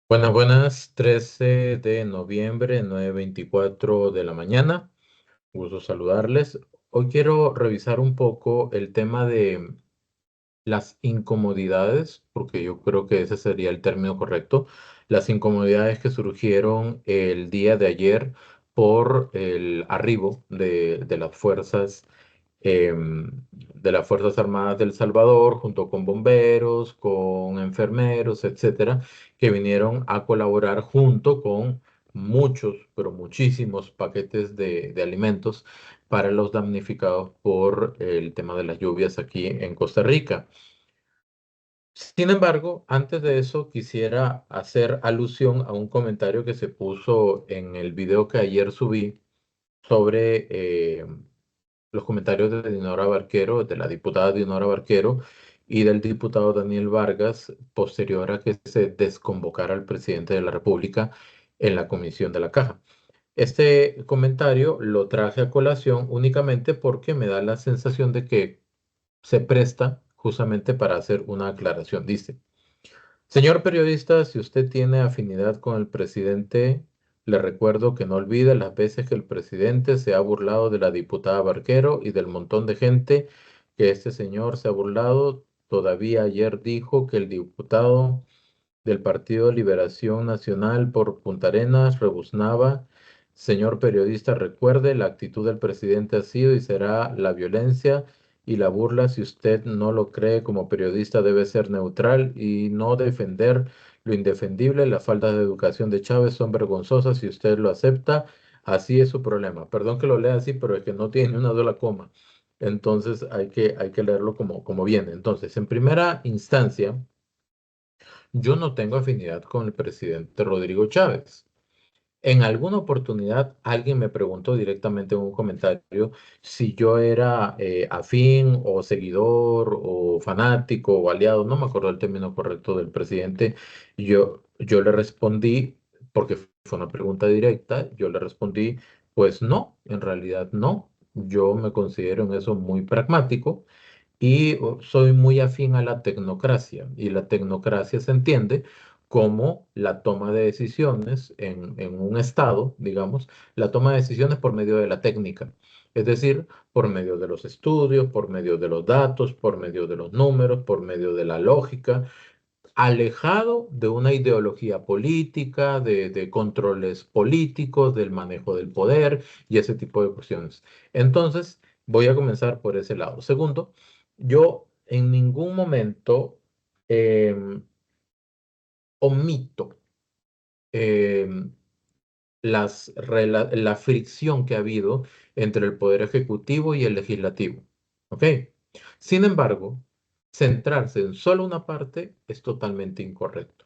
Buenas, buenas, 13 de noviembre, 9:24 de la mañana. Gusto saludarles. Hoy quiero revisar un poco el tema de las incomodidades, porque yo creo que ese sería el término correcto. Las incomodidades que surgieron el día de ayer por el arribo de las fuerzas de las Fuerzas Armadas del Salvador, junto con bomberos, con enfermeros, etcétera, que vinieron a colaborar junto con muchos, pero muchísimos paquetes de alimentos para los damnificados por el tema de las lluvias aquí en Costa Rica. Sin embargo, antes de eso, quisiera hacer alusión a un comentario que se puso en el video que ayer subí sobre los comentarios de Dinora Barquero, de la diputada Dinora Barquero y del diputado Daniel Vargas, posterior a que se desconvocara al presidente de la República en la comisión de la Caja. Este comentario lo traje a colación únicamente porque me da la sensación de que se presta justamente para hacer una aclaración. Dice: señor periodista, si usted tiene afinidad con el presidente, le recuerdo que no olvide las veces que el presidente se ha burlado de la diputada Barquero y del montón de gente que este señor se ha burlado. Todavía ayer dijo que el diputado del Partido Liberación Nacional por Punta Arenas rebuznaba. Señor periodista, recuerde, la actitud del presidente ha sido y será la violencia y la burla. Si usted no lo cree, como periodista debe ser neutral y no defender lo indefendible. Las faltas de educación de Chávez son vergonzosas. Si usted lo acepta, así es su problema. Perdón que lo lea así, pero es que no tiene una sola coma. Entonces hay que leerlo como viene. Entonces, en primera instancia, yo no tengo afinidad con el presidente Rodrigo Chávez. En alguna oportunidad alguien me preguntó directamente en un comentario si yo era afín o seguidor o fanático o aliado, no me acuerdo el término correcto del presidente. Yo le respondí, porque fue una pregunta directa, yo le respondí, pues no, en realidad no. Yo me considero en eso muy pragmático y soy muy afín a la tecnocracia. Y la tecnocracia se entiende como la toma de decisiones en un estado, digamos, la toma de decisiones por medio de la técnica. Es decir, por medio de los estudios, por medio de los datos, por medio de los números, por medio de la lógica, alejado de una ideología política, de controles políticos, del manejo del poder y ese tipo de cuestiones. Entonces, voy a comenzar por ese lado. Segundo, yo en ningún momento em, omito em, la fricción que ha habido entre el poder ejecutivo y el legislativo. ¿Ok? Sin embargo, centrarse en solo una parte es totalmente incorrecto.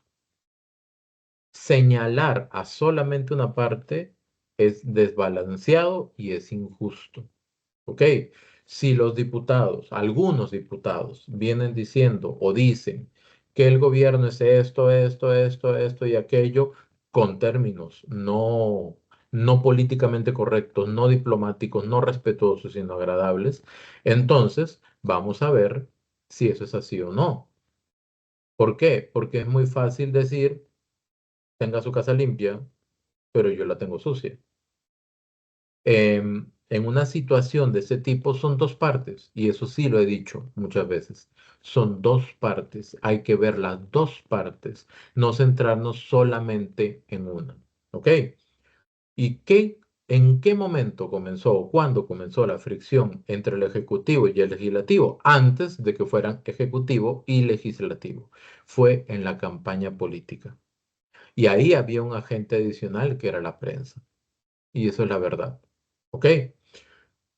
Señalar a solamente una parte es desbalanceado y es injusto. ¿Ok? Si los diputados, algunos diputados, vienen diciendo o dicen que el gobierno es esto y aquello, con términos no políticamente correctos, no diplomáticos, no respetuosos, sino agradables, entonces vamos a ver si eso es así o no. ¿Por qué? Porque es muy fácil decir: tenga su casa limpia, pero yo la tengo sucia. En una situación de ese tipo son dos partes, y eso sí lo he dicho muchas veces. Son dos partes, hay que ver las dos partes, no centrarnos solamente en una. ¿Ok? ¿Y en qué momento comenzó o cuándo comenzó la fricción entre el Ejecutivo y el Legislativo? Antes de que fueran Ejecutivo y Legislativo. Fue en la campaña política. Y ahí había un agente adicional que era la prensa. Y eso es la verdad. ¿Ok?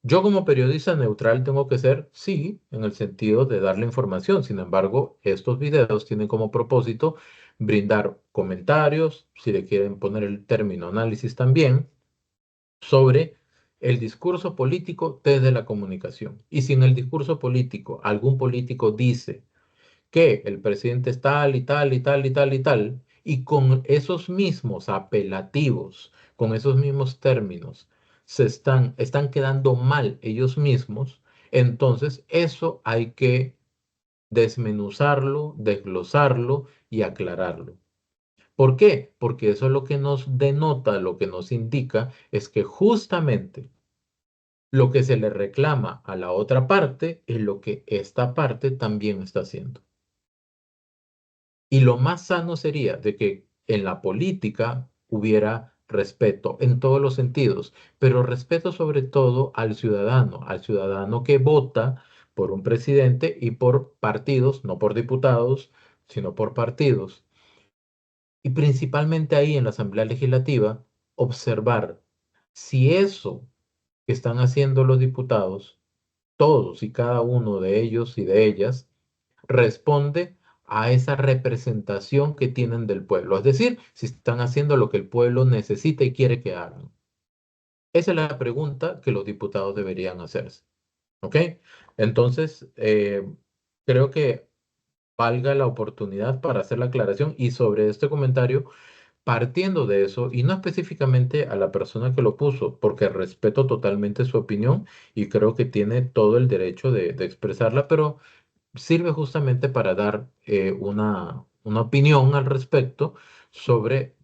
Yo como periodista neutral tengo que ser, sí, en el sentido de dar la información. Sin embargo, estos videos tienen como propósito brindar comentarios, si le quieren poner el término análisis también, sobre el discurso político desde la comunicación. Y si en el discurso político algún político dice que el presidente es tal y tal y tal y tal y tal, y con esos mismos apelativos, con esos mismos términos, están quedando mal ellos mismos, entonces eso hay que desmenuzarlo, desglosarlo y aclararlo. ¿Por qué? Porque eso lo que nos denota, lo que nos indica es que justamente lo que se le reclama a la otra parte es lo que esta parte también está haciendo. Y lo más sano sería de que en la política hubiera respeto en todos los sentidos, pero respeto sobre todo al ciudadano que vota por un presidente y por partidos, no por diputados, sino por partidos. Y principalmente ahí en la Asamblea Legislativa, observar si eso que están haciendo los diputados, todos y cada uno de ellos y de ellas, responde a esa representación que tienen del pueblo. Es decir, si están haciendo lo que el pueblo necesita y quiere que hagan. Esa es la pregunta que los diputados deberían hacerse. ¿Ok? Entonces, creo que valga la oportunidad para hacer la aclaración y sobre este comentario, partiendo de eso, y no específicamente a la persona que lo puso, porque respeto totalmente su opinión y creo que tiene todo el derecho de expresarla, pero sirve justamente para dar una opinión al respecto sobre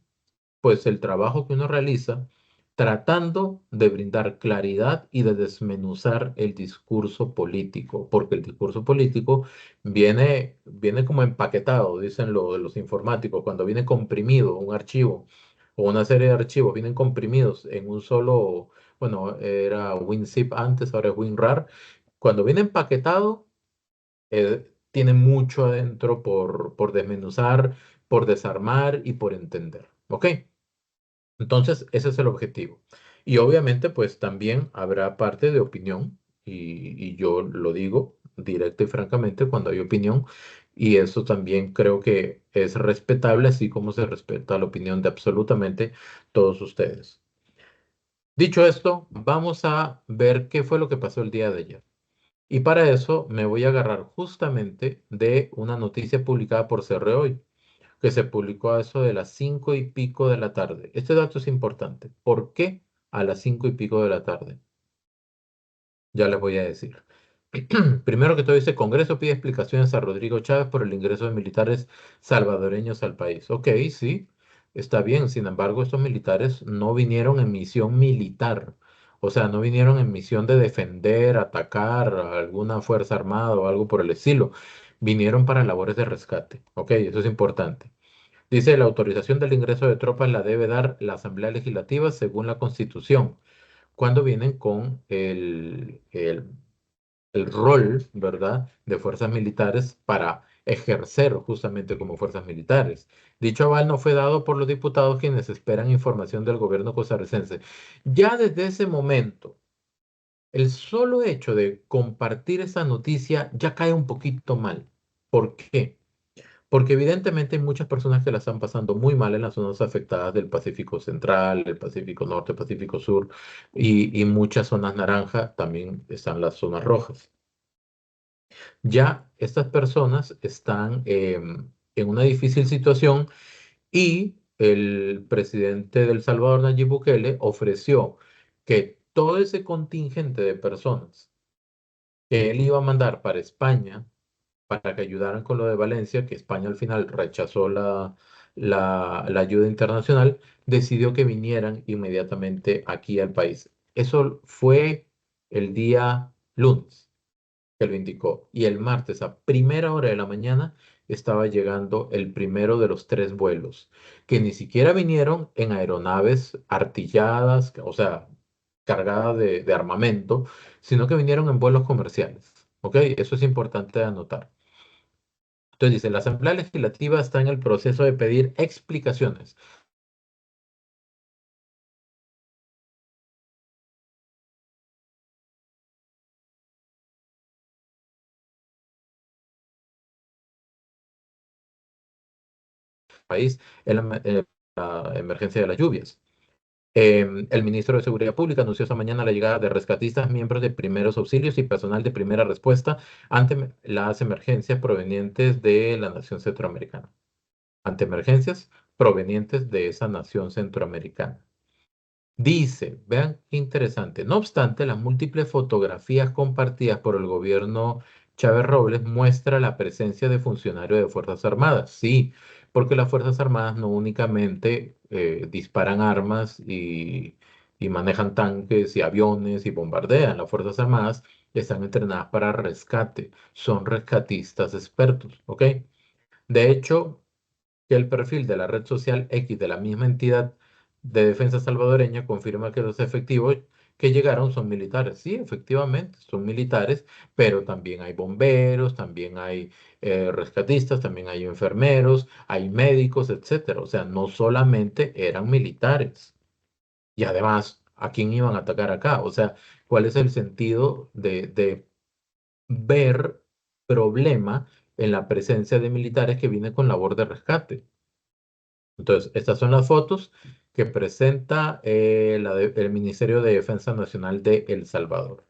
pues el trabajo que uno realiza tratando de brindar claridad y de desmenuzar el discurso político, porque el discurso político viene como empaquetado, dicen los informáticos, cuando viene comprimido un archivo o una serie de archivos vienen comprimidos en un solo, bueno, era WinZip antes, ahora es WinRAR, cuando viene empaquetado tiene mucho adentro por desmenuzar, por desarmar y por entender. ¿Ok? Entonces, ese es el objetivo. Y obviamente, pues también habrá parte de opinión, y yo lo digo directo y francamente cuando hay opinión, y eso también creo que es respetable, así como se respeta la opinión de absolutamente todos ustedes. Dicho esto, vamos a ver qué fue lo que pasó el día de ayer. Y para eso me voy a agarrar justamente de una noticia publicada por CR Hoy, que se publicó a eso de las 5:00 y pico de la tarde. Este dato es importante. ¿Por qué a las 5:00 y pico de la tarde? Ya les voy a decir. Primero que todo dice, Congreso pide explicaciones a Rodrigo Chávez por el ingreso de militares salvadoreños al país. Ok, sí, está bien. Sin embargo, estos militares no vinieron en misión militar. O sea, no vinieron en misión de defender, atacar a alguna fuerza armada o algo por el estilo. Vinieron para labores de rescate. Ok, eso es importante. Dice, la autorización del ingreso de tropas la debe dar la Asamblea Legislativa según la Constitución, cuando vienen con el rol, ¿verdad?, de fuerzas militares para ejercer justamente como fuerzas militares. Dicho aval no fue dado por los diputados quienes esperan información del gobierno costarricense. Ya desde ese momento, el solo hecho de compartir esa noticia ya cae un poquito mal. ¿Por qué? Porque evidentemente hay muchas personas que la están pasando muy mal en las zonas afectadas del Pacífico Central, el Pacífico Norte, el Pacífico Sur y muchas zonas naranjas, también están las zonas rojas. Ya estas personas están en una difícil situación y el presidente de El Salvador, Nayib Bukele, ofreció que todo ese contingente de personas que él iba a mandar para España, para que ayudaran con lo de Valencia, que España al final rechazó la ayuda internacional, decidió que vinieran inmediatamente aquí al país. Eso fue el día lunes que lo indicó. Y el martes a primera hora de la mañana estaba llegando el primero de los tres vuelos, que ni siquiera vinieron en aeronaves artilladas, o sea, cargadas de armamento, sino que vinieron en vuelos comerciales. ¿Ok? Eso es importante de anotar. Entonces dice, la Asamblea Legislativa está en el proceso de pedir explicaciones. País en la emergencia de las lluvias. El ministro de Seguridad Pública anunció esta mañana la llegada de rescatistas, miembros de primeros auxilios y personal de primera respuesta ante las emergencias provenientes de la nación centroamericana. Ante emergencias provenientes de esa nación centroamericana. Dice, vean qué interesante, no obstante, las múltiples fotografías compartidas por el gobierno Chávez Robles muestra la presencia de funcionarios de Fuerzas Armadas. Sí, Porque las Fuerzas Armadas no únicamente disparan armas y manejan tanques y aviones y bombardean. Las Fuerzas Armadas están entrenadas para rescate, son rescatistas expertos, ¿ok? De hecho, que el perfil de la red social X de la misma entidad de defensa salvadoreña confirma que los efectivos que llegaron son militares. Sí, efectivamente, son militares, pero también hay bomberos, también hay rescatistas, también hay enfermeros, hay médicos, etcétera. O sea, no solamente eran militares. Y además, ¿a quién iban a atacar acá? O sea, ¿cuál es el sentido de ver problema en la presencia de militares que viene con labor de rescate? Entonces, estas son las fotos que presenta el Ministerio de Defensa Nacional de El Salvador.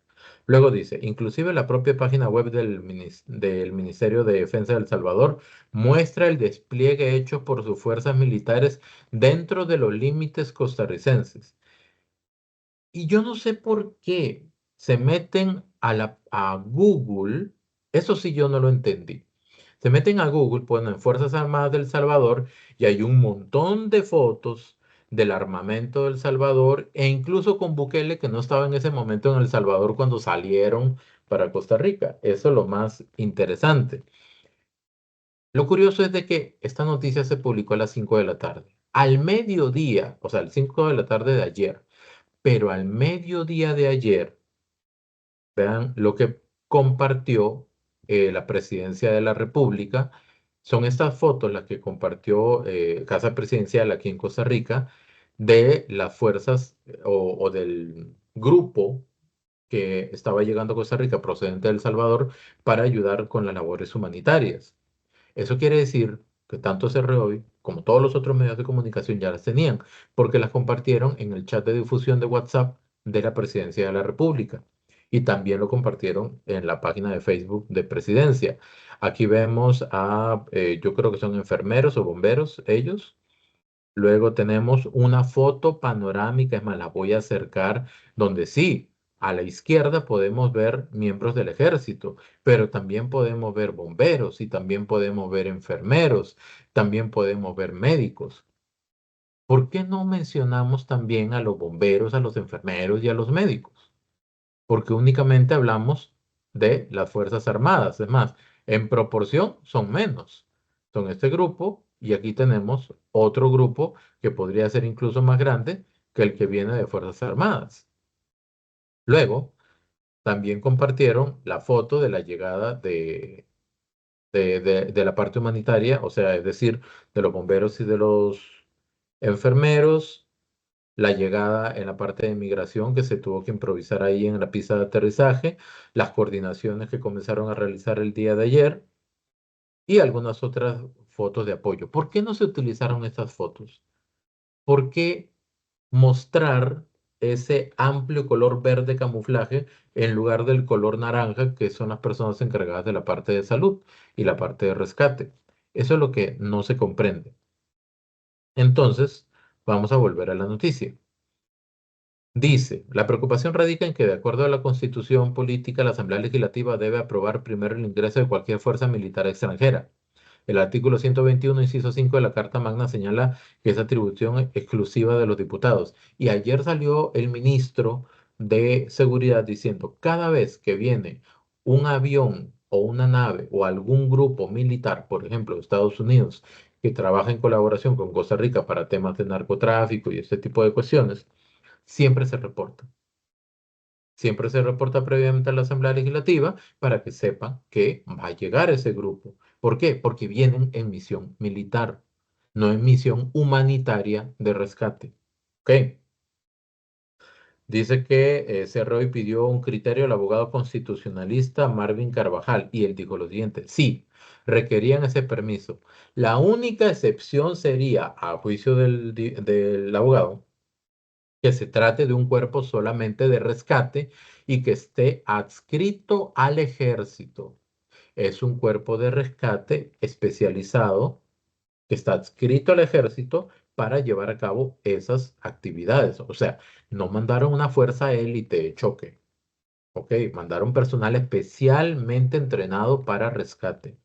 Luego dice, inclusive la propia página web del Ministerio de Defensa de El Salvador muestra el despliegue hecho por sus fuerzas militares dentro de los límites costarricenses. Y yo no sé por qué se meten a Google, eso sí yo no lo entendí. Se meten a Google, ponen Fuerzas Armadas del Salvador y hay un montón de fotos del armamento del Salvador e incluso con Bukele que no estaba en ese momento en El Salvador cuando salieron para Costa Rica. Eso es lo más interesante. Lo curioso es de que esta noticia se publicó a las 5 de la tarde. Al mediodía, o sea, a las 5 de la tarde de ayer, pero al mediodía de ayer, vean lo que compartió la Presidencia de la República. Son estas fotos las que compartió Casa Presidencial aquí en Costa Rica de las fuerzas o del grupo que estaba llegando a Costa Rica procedente de El Salvador para ayudar con las labores humanitarias. Eso quiere decir que tanto CROI como todos los otros medios de comunicación ya las tenían, porque las compartieron en el chat de difusión de WhatsApp de la Presidencia de la República. Y también lo compartieron en la página de Facebook de Presidencia. Aquí vemos yo creo que son enfermeros o bomberos, ellos. Luego tenemos una foto panorámica, es más, la voy a acercar, donde sí, a la izquierda podemos ver miembros del ejército, pero también podemos ver bomberos y también podemos ver enfermeros, también podemos ver médicos. ¿Por qué no mencionamos también a los bomberos, a los enfermeros y a los médicos? Porque únicamente hablamos de las Fuerzas Armadas. Es más, en proporción son menos. Son este grupo y aquí tenemos otro grupo que podría ser incluso más grande que el que viene de Fuerzas Armadas. Luego, también compartieron la foto de la llegada de la parte humanitaria, o sea, es decir, de los bomberos y de los enfermeros, la llegada en la parte de migración que se tuvo que improvisar ahí en la pista de aterrizaje, las coordinaciones que comenzaron a realizar el día de ayer y algunas otras fotos de apoyo. ¿Por qué no se utilizaron estas fotos? ¿Por qué mostrar ese amplio color verde camuflaje en lugar del color naranja que son las personas encargadas de la parte de salud y la parte de rescate? Eso es lo que no se comprende. Entonces, vamos a volver a la noticia. Dice, la preocupación radica en que, de acuerdo a la Constitución política, la Asamblea Legislativa debe aprobar primero el ingreso de cualquier fuerza militar extranjera. El artículo 121, inciso 5 de la Carta Magna señala que es atribución exclusiva de los diputados. Y ayer salió el ministro de Seguridad diciendo, cada vez que viene un avión o una nave o algún grupo militar, por ejemplo, de Estados Unidos, que trabaja en colaboración con Costa Rica para temas de narcotráfico y este tipo de cuestiones, siempre se reporta. Siempre se reporta previamente a la Asamblea Legislativa para que sepan que va a llegar ese grupo. ¿Por qué? Porque vienen en misión militar, no en misión humanitaria de rescate. ¿Ok? Dice que Cerroy pidió un criterio al abogado constitucionalista Marvin Carvajal y él dijo lo siguiente, sí, requerían ese permiso. La única excepción sería, a juicio del abogado, que se trate de un cuerpo solamente de rescate y que esté adscrito al ejército. Es un cuerpo de rescate especializado que está adscrito al ejército para llevar a cabo esas actividades. O sea, no mandaron una fuerza élite de choque, ¿ok? Mandaron personal especialmente entrenado para rescate.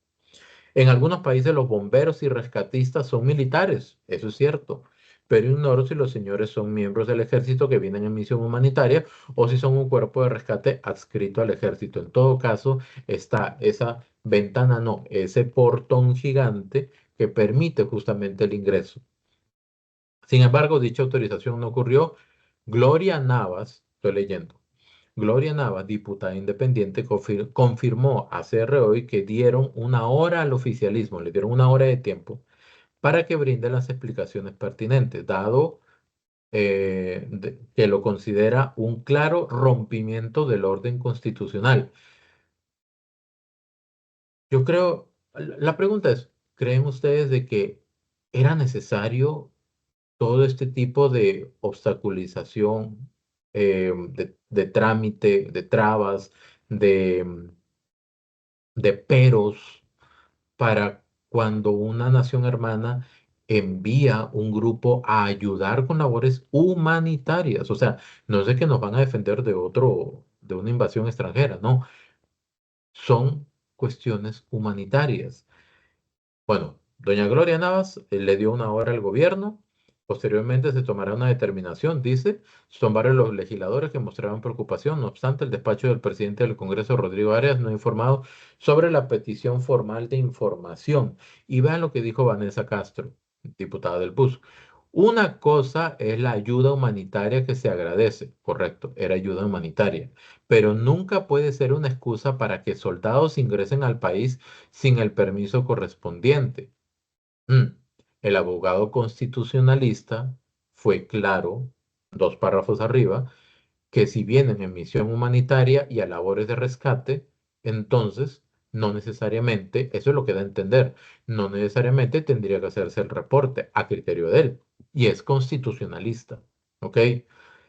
En algunos países los bomberos y rescatistas son militares, eso es cierto, pero ignoro si los señores son miembros del ejército que vienen en misión humanitaria o si son un cuerpo de rescate adscrito al ejército. En todo caso, está esa ventana, no, ese portón gigante que permite justamente el ingreso. Sin embargo, dicha autorización no ocurrió. Gloria Navas, estoy leyendo. Gloria Navas, diputada independiente, confirmó a CR hoy que dieron una hora al oficialismo, le dieron una hora de tiempo para que brinde las explicaciones pertinentes, dado que lo considera un claro rompimiento del orden constitucional. Yo creo, la pregunta es, ¿creen ustedes de que era necesario todo este tipo de obstaculización, de trámite, de trabas, de, de peros para cuando una nación hermana envía un grupo a ayudar con labores humanitarias? O sea, no es de que nos van a defender de una invasión extranjera, no, son cuestiones humanitarias. Bueno, doña Gloria Navas le dio una hora al gobierno. Posteriormente se tomará una determinación, dice. Son varios los legisladores que mostraron preocupación. No obstante, el despacho del presidente del Congreso, Rodrigo Arias, no ha informado sobre la petición formal de información. Y vean lo que dijo Vanessa Castro, diputada del PUS. Una cosa es la ayuda humanitaria que se agradece, correcto, era ayuda humanitaria, pero nunca puede ser una excusa para que soldados ingresen al país sin el permiso correspondiente. Mm. El abogado constitucionalista fue claro, dos párrafos arriba, que si vienen en misión humanitaria y a labores de rescate, entonces no necesariamente, eso es lo que da a entender, no necesariamente tendría que hacerse el reporte a criterio de él. Y es constitucionalista, ¿ok?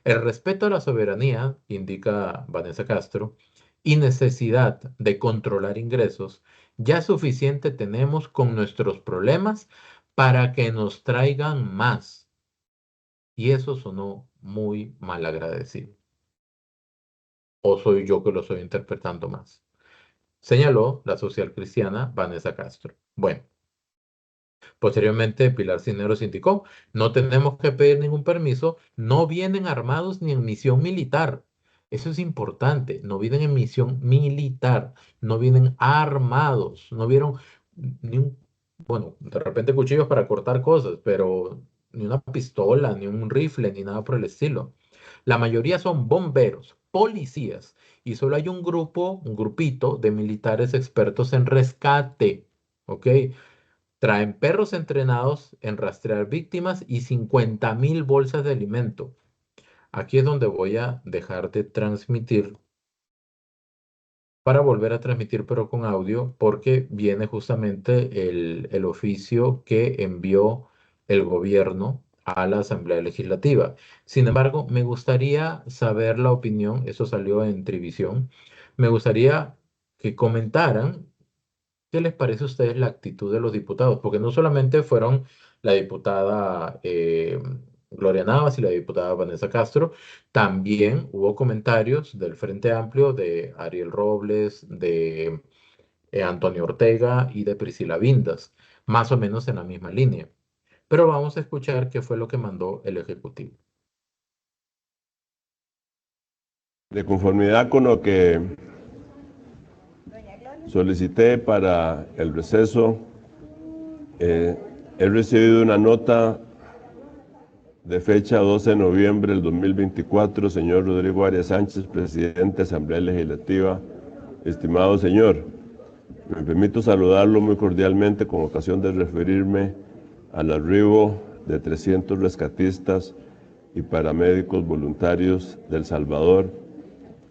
El respeto a la soberanía, indica Vanessa Castro, y necesidad de controlar ingresos, ya suficiente tenemos con nuestros problemas para que nos traigan más. Y eso sonó muy mal agradecido. ¿O soy yo que lo estoy interpretando más? Señaló la social cristiana Vanessa Castro. Bueno, posteriormente Pilar Cisneros indicó, no tenemos que pedir ningún permiso, no vienen armados ni en misión militar. Eso es importante, no vienen en misión militar, no vienen armados, no vieron ni un, bueno, de repente cuchillos para cortar cosas, pero ni una pistola, ni un rifle, ni nada por el estilo. La mayoría son bomberos, policías, y solo hay un grupo, un grupito de militares expertos en rescate, ¿ok? Traen perros entrenados en rastrear víctimas y 50.000 bolsas de alimento. Aquí es donde voy a dejar de transmitir para volver a transmitir, pero con audio, porque viene justamente el oficio que envió el gobierno a la Asamblea Legislativa. Sin embargo, me gustaría saber la opinión, eso salió en Trivisión, me gustaría que comentaran qué les parece a ustedes la actitud de los diputados, porque no solamente fueron la diputada Gloria Navas y la diputada Vanessa Castro, también hubo comentarios del Frente Amplio de Ariel Robles, de Antonio Ortega y de Priscila Vindas, más o menos en la misma línea. Pero vamos a escuchar qué fue lo que mandó el Ejecutivo. De conformidad con lo que solicité para el receso, he recibido una nota de fecha 12 de noviembre del 2024, señor Rodrigo Arias Sánchez, presidente de Asamblea Legislativa. Estimado señor, me permito saludarlo muy cordialmente con ocasión de referirme al arribo de 300 rescatistas y paramédicos voluntarios de El Salvador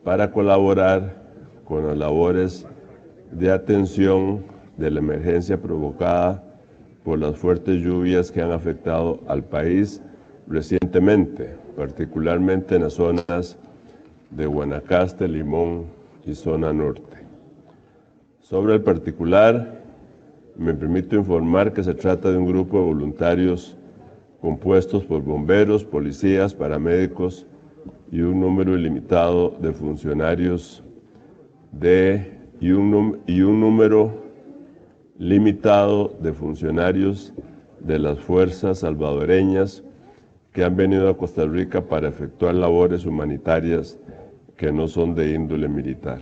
para colaborar con las labores de atención de la emergencia provocada por las fuertes lluvias que han afectado al país recientemente, particularmente en las zonas de Guanacaste, Limón y zona norte. Sobre el particular, me permito informar que se trata de un grupo de voluntarios compuestos por bomberos, policías, paramédicos y un número ilimitado de funcionarios y un número limitado de funcionarios de las fuerzas salvadoreñas que han venido a Costa Rica para efectuar labores humanitarias que no son de índole militar.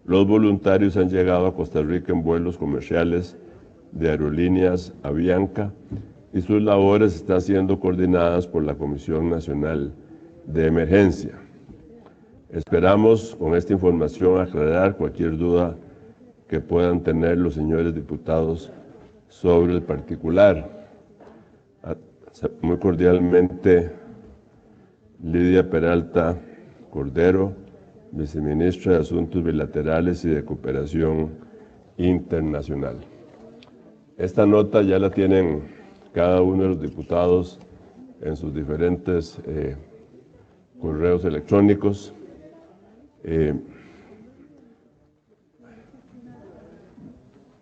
Los voluntarios han llegado a Costa Rica en vuelos comerciales de aerolíneas Avianca y sus labores están siendo coordinadas por la Comisión Nacional de Emergencia. Esperamos con esta información aclarar cualquier duda que puedan tener los señores diputados sobre el particular. Muy cordialmente, Lidia Peralta Cordero, viceministra de Asuntos Bilaterales y de Cooperación Internacional. Esta nota ya la tienen cada uno de los diputados en sus diferentes correos electrónicos.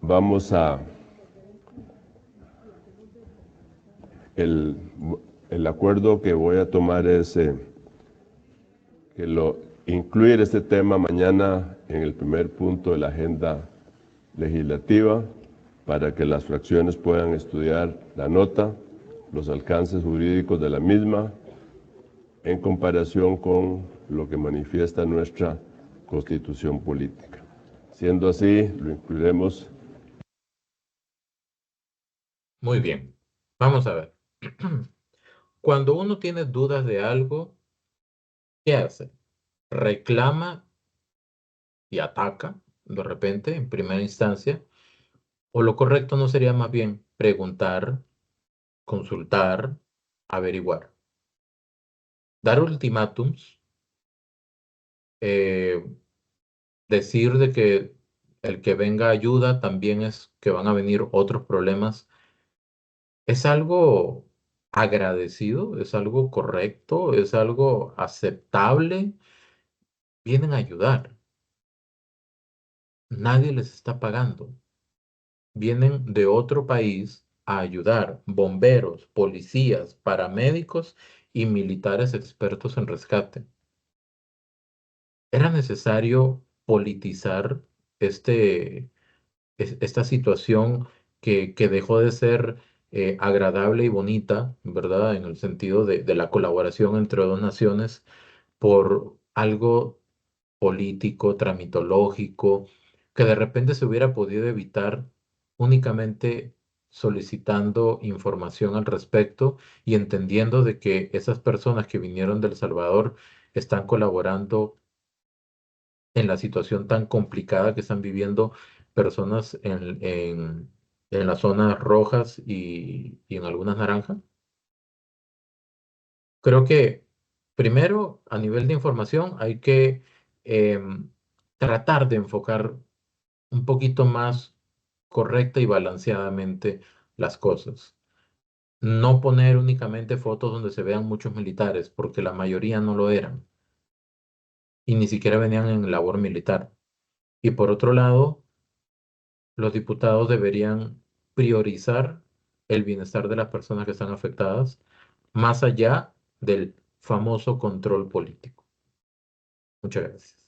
Vamos a... El acuerdo que voy a tomar es incluir este tema mañana en el primer punto de la agenda legislativa para que las fracciones puedan estudiar la nota, los alcances jurídicos de la misma, en comparación con lo que manifiesta nuestra Constitución política. Siendo así, lo incluiremos. Muy bien. Vamos a ver. Cuando uno tiene dudas de algo, ¿qué hace? Reclama y ataca de repente en primera instancia, o lo correcto no sería más bien preguntar, consultar, averiguar, dar ultimátums, eh, decir de que el que venga ayuda también es que van a venir otros problemas. ¿Es algo agradecido? ¿Es algo correcto? ¿Es algo aceptable? Vienen a ayudar. Nadie les está pagando. Vienen de otro país a ayudar. Bomberos, policías, paramédicos y militares expertos en rescate. ¿Era necesario politizar este, esta situación que dejó de ser agradable y bonita, ¿verdad? En el sentido de la colaboración entre dos naciones por algo político, tramitológico, que de repente se hubiera podido evitar únicamente solicitando información al respecto y entendiendo de que esas personas que vinieron del Salvador están colaborando en la situación tan complicada que están viviendo personas en las zonas rojas y en algunas naranjas? Creo que primero, a nivel de información, hay que tratar de enfocar un poquito más correcta y balanceadamente las cosas. No poner únicamente fotos donde se vean muchos militares, porque la mayoría no lo eran y ni siquiera venían en labor militar. Y por otro lado, los diputados deberían priorizar el bienestar de las personas que están afectadas más allá del famoso control político. Muchas gracias.